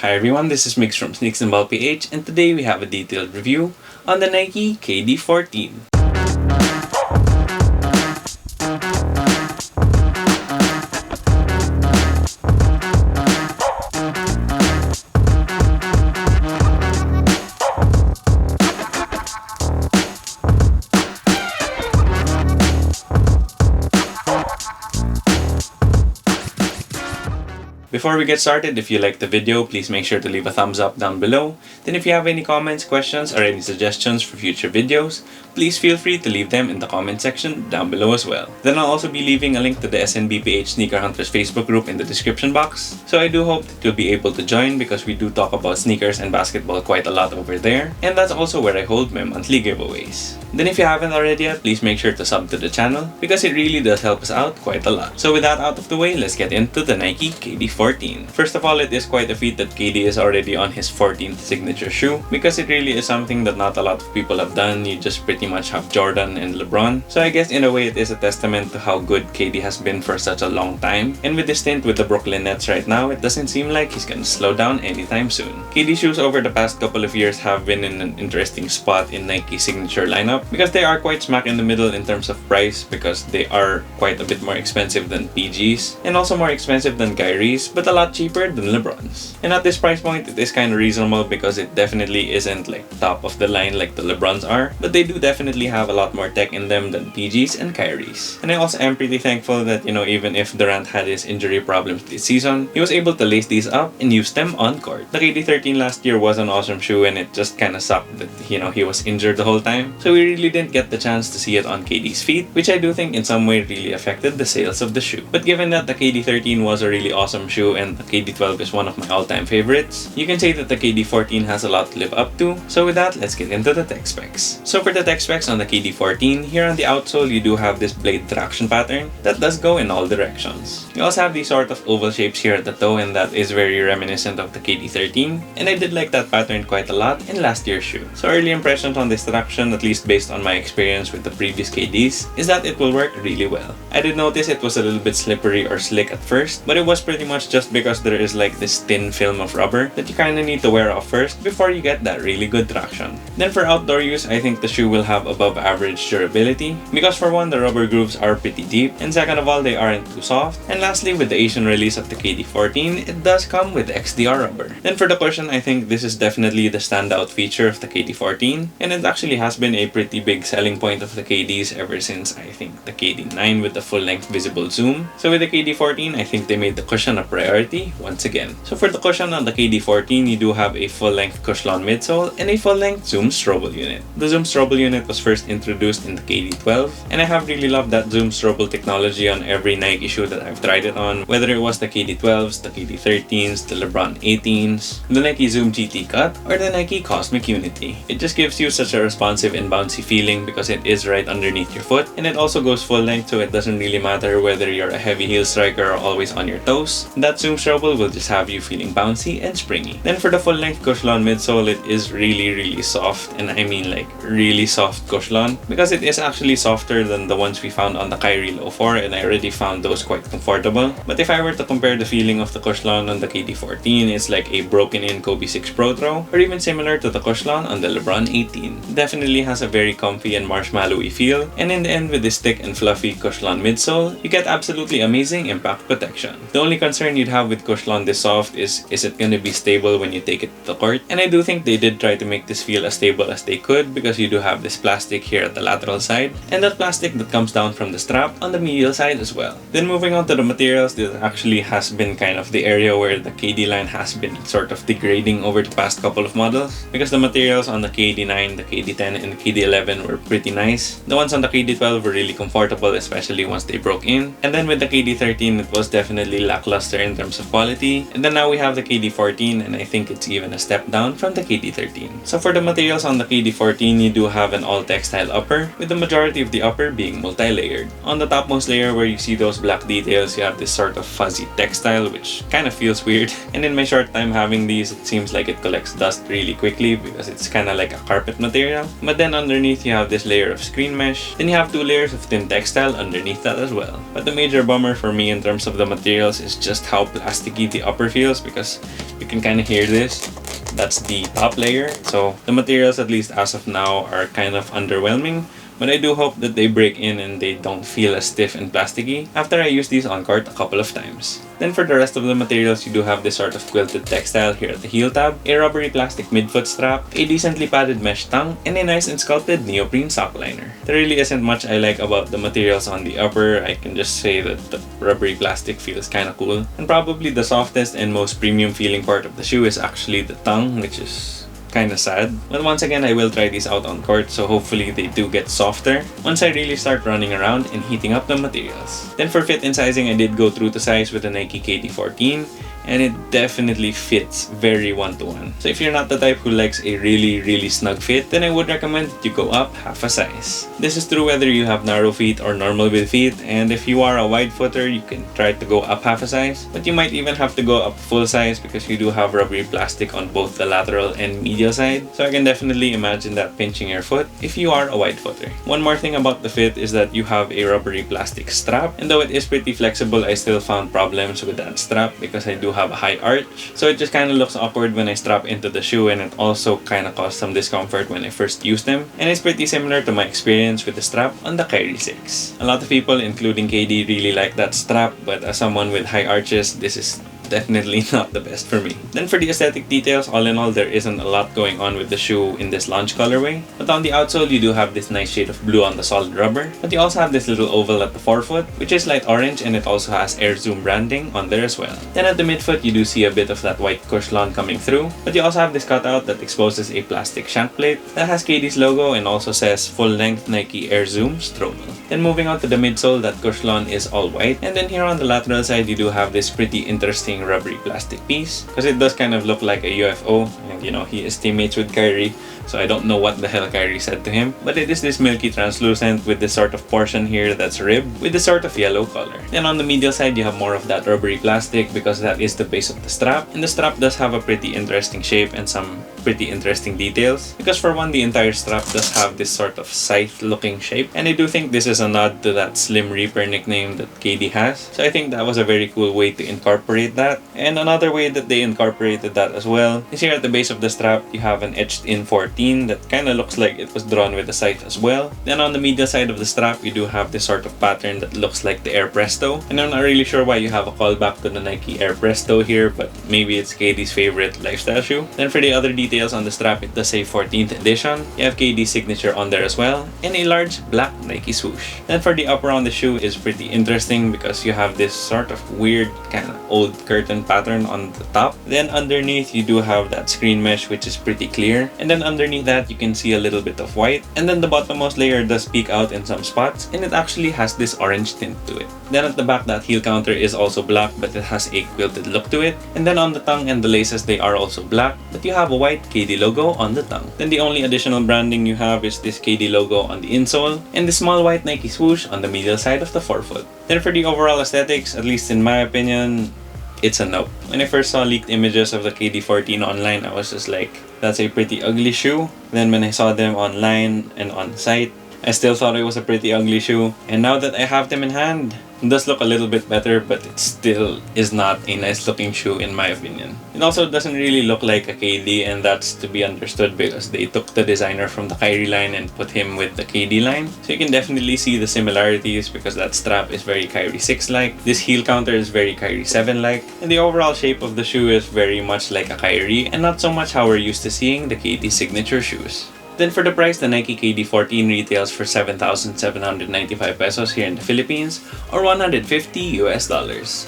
Hi everyone, this is Mix from Sneaks and Ball PH, and today we have a detailed review on the Nike KD14. Before we get started, if you liked the video, please make sure to leave a thumbs up down below. Then if you have any comments, questions, or any suggestions for future videos, please feel free to leave them in the comment section down below as well. Then I'll also be leaving a link to the SNBPH Sneaker Hunters Facebook group in the description box. So I do hope that you'll be able to join because we do talk about sneakers and basketball quite a lot over there. And that's also where I hold my monthly giveaways. Then if you haven't already yet, please make sure to sub to the channel because it really does help us out quite a lot. So with that out of the way, let's get into the Nike KD14. First of all, it is quite a feat that KD is already on his 14th signature shoe because it really is something that not a lot of people have done. You just pretty much have Jordan and LeBron. So I guess in a way it is a testament to how good KD has been for such a long time. And with his stint with the Brooklyn Nets right now, it doesn't seem like he's gonna slow down anytime soon. KD shoes over the past couple of years have been in an interesting spot in Nike's signature lineup because they are quite smack in the middle in terms of price because they are quite a bit more expensive than PG's and also more expensive than Kyrie's, but a lot cheaper than LeBron's. And at this price point, it is kind of reasonable because it definitely isn't like top of the line like the LeBron's are, but they do definitely have a lot more tech in them than PG's and Kyrie's. And I also am pretty thankful that, even if Durant had his injury problems this season, he was able to lace these up and use them on court. The KD13 last year was an awesome shoe and it just kind of sucked that, he was injured the whole time. So we really didn't get the chance to see it on KD's feet, which I do think in some way really affected the sales of the shoe. But given that the KD13 was a really awesome shoe and the KD12 is one of my all-time favorites, you can say that the KD14 has a lot to live up to. So with that, let's get into the tech specs. So for the tech specs on the KD14, here on the outsole you do have this blade traction pattern that does go in all directions. You also have these sort of oval shapes here at the toe, and that is very reminiscent of the KD13, and I did like that pattern quite a lot in last year's shoe. So early impressions on this traction, at least based on my experience with the previous KDs, is that it will work really well. I did notice it was a little bit slippery or slick at first, but it was pretty much just because there is like this thin film of rubber that you kind of need to wear off first before you get that really good traction. Then for outdoor use, I think the shoe will have above average durability because for one, the rubber grooves are pretty deep, and second of all, they aren't too soft. And lastly, with the Asian release of the KD14, it does come with XDR rubber. Then for the cushion, I think this is definitely the standout feature of the KD14, and it actually has been a pretty big selling point of the KDs ever since I think the KD9 with the full-length visible zoom. So with the KD14, I think they made the cushion a priority once again. So for the cushion on the KD14, you do have a full-length Cushlon midsole and a full-length zoom strobel unit. The zoom strobel unit was first introduced in the KD12, and I have really loved that zoom strobel technology on every Nike shoe that I've tried it on, whether it was the KD12s, the KD13s, the LeBron 18s, the Nike Zoom GT Cut, or the Nike Cosmic Unity. It just gives you such a responsive and bouncy feeling because it is right underneath your foot, and it also goes full length, so it doesn't really matter whether you're a heavy heel striker or always on your toes. That zoom strobel will just have you feeling bouncy and springy. Then for the full length Cushlon midsole, it is really soft, and I mean like really soft Cushlon because it is actually softer than the ones we found on the Kyrie Low 4, and I already found those quite comfortable. But if I were to compare the feeling of the Cushlon on the KD14, it's like a broken in Kobe 6 Pro Throw, or even similar to the Cushlon on the LeBron 18. Definitely has a very comfy and marshmallowy feel, and in the end with this thick and fluffy Cushlon midsole, you get absolutely amazing impact protection. The only concern you'd have with Cushlon this soft is it going to be stable when you take it to the court? And I do think they did try to make this feel as stable as they could because you do have this plastic here at the lateral side, and that plastic that comes down from the strap on the medial side as well. Then moving on to the materials, this actually has been kind of the area where the KD line has been sort of degrading over the past couple of models because the materials on the KD9, the KD10, and the KD11 were pretty nice. The ones on the KD12 were really comfortable, especially once they broke in. And then with the KD13, it was definitely lackluster in terms of quality. And then now we have the KD14, and I think it's even a step down from the KD13. So for the materials on the KD14, you do have an all-textile upper, with the majority of the upper being multi-layered. On the topmost layer where you see those black details, you have this sort of fuzzy textile, which kind of feels weird. And in my short time having these, it seems like it collects dust really quickly because it's kind of like a carpet material. But then underneath you have this layer of screen mesh, then you have two layers of thin textile underneath that as well. But the major bummer for me in terms of the materials is just how how plasticky the upper feels, because you can kind of hear this. That's the top layer. So the materials, at least as of now, are kind of underwhelming. But I do hope that they break in and they don't feel as stiff and plasticky after I use these on court a couple of times. Then for the rest of the materials, you do have this sort of quilted textile here at the heel tab, a rubbery plastic midfoot strap, a decently padded mesh tongue, and a nice and sculpted neoprene sock liner. There really isn't much I like about the materials on the upper. I can just say that the rubbery plastic feels kinda cool. And probably the softest and most premium feeling part of the shoe is actually the tongue, which is kind of sad. But once again, I will try these out on court, so hopefully they do get softer once I really start running around and heating up the materials. Then for fit and sizing, I did go true to size with the Nike KD14, and it definitely fits very one-to-one. So if you're not the type who likes a really snug fit, then I would recommend you go up half a size. This is true whether you have narrow feet or normal width feet, and if you are a wide footer, you can try to go up half a size, but you might even have to go up full size because you do have rubbery plastic on both the lateral and medial side. So I can definitely imagine that pinching your foot if you are a wide footer. One more thing about the fit is that you have a rubbery plastic strap, and though it is pretty flexible, I still found problems with that strap because I do have a high arch, so it just kind of looks awkward when I strap into the shoe, and it also kind of caused some discomfort when I first used them. And it's pretty similar to my experience with the strap on the Kyrie 6. A lot of people, including KD, really like that strap, but as someone with high arches, this is definitely not the best for me. Then for the aesthetic details, all in all, there isn't a lot going on with the shoe in this launch colorway. But on the outsole, you do have this nice shade of blue on the solid rubber. But you also have this little oval at the forefoot, which is light orange, and it also has Air Zoom branding on there as well. Then at the midfoot, you do see a bit of that white cushion coming through. But you also have this cutout that exposes a plastic shank plate that has KD's logo and also says full-length Nike Air Zoom Strobel. Then moving on to the midsole, that cushion is all white. And then here on the lateral side, you do have this pretty interesting rubbery plastic piece, because it does kind of look like a UFO, and you know, he is teammates with Kyrie, so I don't know what the hell Kyrie said to him, but it is this milky translucent with this sort of portion here that's ribbed with this sort of yellow color. Then on the medial side, you have more of that rubbery plastic because that is the base of the strap, and the strap does have a pretty interesting shape and some pretty interesting details, because for one, the entire strap does have this sort of scythe looking shape, and I do think this is a nod to that Slim Reaper nickname that KD has, so I think that was a very cool way to incorporate that. And another way that they incorporated that as well is here at the base of the strap, you have an etched in 14 that kind of looks like it was drawn with a scythe as well. Then on the medial side of the strap, you do have this sort of pattern that looks like the Air Presto, and I'm not really sure why you have a callback to the Nike Air Presto here, but maybe it's KD's favorite lifestyle shoe. Then for the other details on the strap, it does say 14th edition. You have KD's signature on there as well, and a large black Nike swoosh. Then for the upper on the shoe is pretty interesting because you have this sort of weird kind of old curtain pattern on the top. Then underneath, you do have that screen mesh, which is pretty clear, and then underneath that you can see a little bit of white, and then the bottommost layer does peek out in some spots, and it actually has this orange tint to it. Then at the back, that heel counter is also black, but it has a quilted look to it, and then on the tongue and the laces, they are also black, but you have a white KD logo on the tongue. Then the only additional branding you have is this KD logo on the insole and the small white Nike swoosh on the medial side of the forefoot. Then for the overall aesthetics, at least in my opinion, it's a no. When I first saw leaked images of the KD14 online, I was just like, that's a pretty ugly shoe. Then when I saw them online and on site, I still thought it was a pretty ugly shoe. And now that I have them in hand, it does look a little bit better, but it still is not a nice looking shoe in my opinion. It also doesn't really look like a KD, and that's to be understood because they took the designer from the Kyrie line and put him with the KD line. So you can definitely see the similarities because that strap is very Kyrie 6-like, this heel counter is very Kyrie 7-like, and the overall shape of the shoe is very much like a Kyrie and not so much how we're used to seeing the KD signature shoes. Then for the price, the Nike KD14 retails for 7,795 pesos here in the Philippines, or $150 US.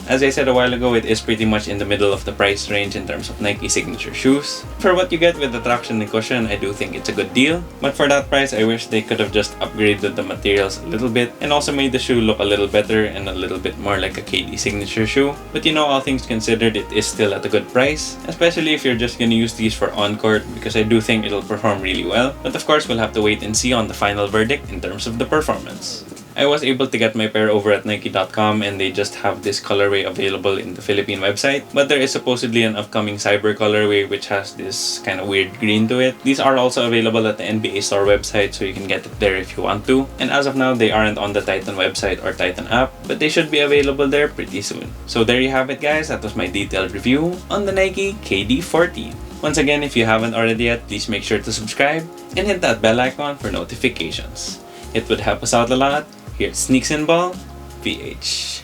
As I said a while ago, it is pretty much in the middle of the price range in terms of Nike signature shoes. For what you get with the traction and cushion, I do think it's a good deal, but for that price, I wish they could have just upgraded the materials a little bit and also made the shoe look a little better and a little bit more like a KD signature shoe. But you know, all things considered, it is still at a good price, especially if you're just gonna use these for on-court, because I do think it'll perform really well. But of course, we'll have to wait and see on the final verdict in terms of the performance. I was able to get my pair over at Nike.com and they just have this colorway available in the Philippine website, but there is supposedly an upcoming cyber colorway which has this kind of weird green to it. These are also available at the NBA store website, so you can get it there if you want to. And as of now, they aren't on the Titan website or Titan app, but they should be available there pretty soon. So there you have it, guys. That was my detailed review on the Nike KD14. Once again, if you haven't already yet, please make sure to subscribe and hit that bell icon for notifications. It would help us out a lot. Here at Sneaks and Ball, PH.